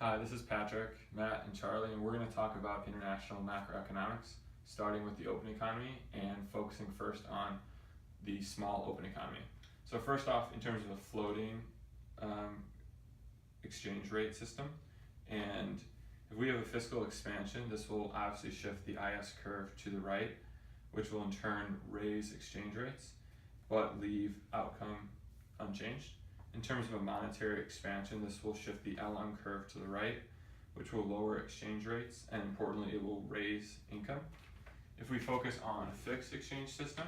Hi, this is Patrick, Matt, and Charlie, and we're going to talk about international macroeconomics, starting with the open economy and focusing first on the small open economy. So first off, in terms of a floating exchange rate system, and if we have a fiscal expansion, this will obviously shift the IS curve to the right, which will in turn raise exchange rates, but leave outcome unchanged. In terms of a monetary expansion, this will shift the LM curve to the right, which will lower exchange rates, and importantly, it will raise income. If we focus on a fixed exchange system,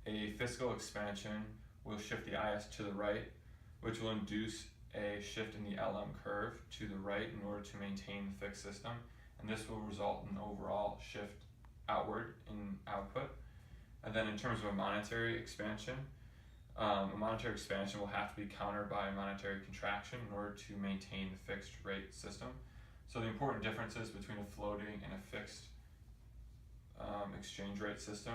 a fiscal expansion will shift the IS to the right, which will induce a shift in the LM curve to the right in order to maintain the fixed system, and this will result in an overall shift outward in output. And then in terms of a monetary expansion will have to be countered by a monetary contraction in order to maintain the fixed rate system. So the important differences between a floating and a fixed exchange rate system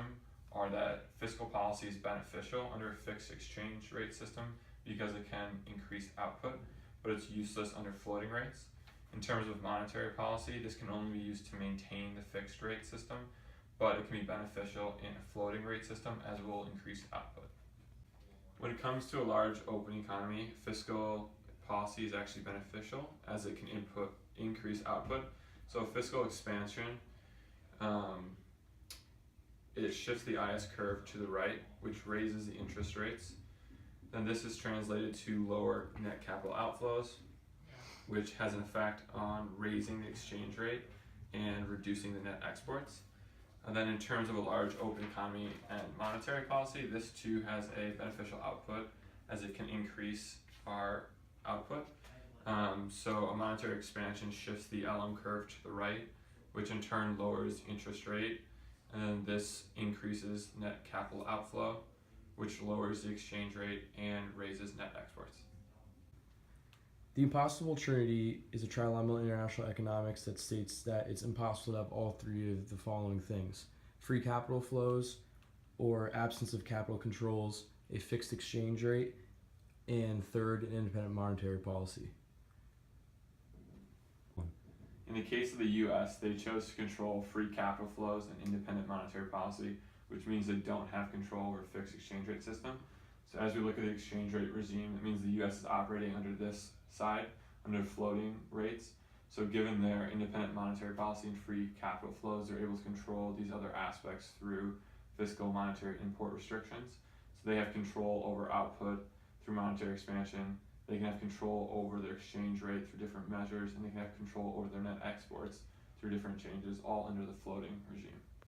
are that fiscal policy is beneficial under a fixed exchange rate system because it can increase output, but it's useless under floating rates. In terms of monetary policy, this can only be used to maintain the fixed rate system, but it can be beneficial in a floating rate system as it will increase output. When it comes to a large open economy, fiscal policy is actually beneficial as it can increase output. So fiscal expansion, it shifts the IS curve to the right, which raises the interest rates. Then this is translated to lower net capital outflows, which has an effect on raising the exchange rate and reducing the net exports. And then in terms of a large open economy and monetary policy, this too has a beneficial output as it can increase our output. So a monetary expansion shifts the LM curve to the right, which in turn lowers interest rate, and then this increases net capital outflow, which lowers the exchange rate and raises net exports. The impossible trinity is a trilemma in international economics that states that it's impossible to have all three of the following things: free capital flows, or absence of capital controls, a fixed exchange rate, and third, an independent monetary policy. In the case of the US, they chose to control free capital flows and independent monetary policy, which means they don't have control over a fixed exchange rate system. So as we look at the exchange rate regime, it means the US is operating under this side, under floating rates. So given their independent monetary policy and free capital flows, they're able to control these other aspects through fiscal monetary import restrictions. So they have control over output through monetary expansion. They can have control over their exchange rate through different measures, and they can have control over their net exports through different changes, all under the floating regime.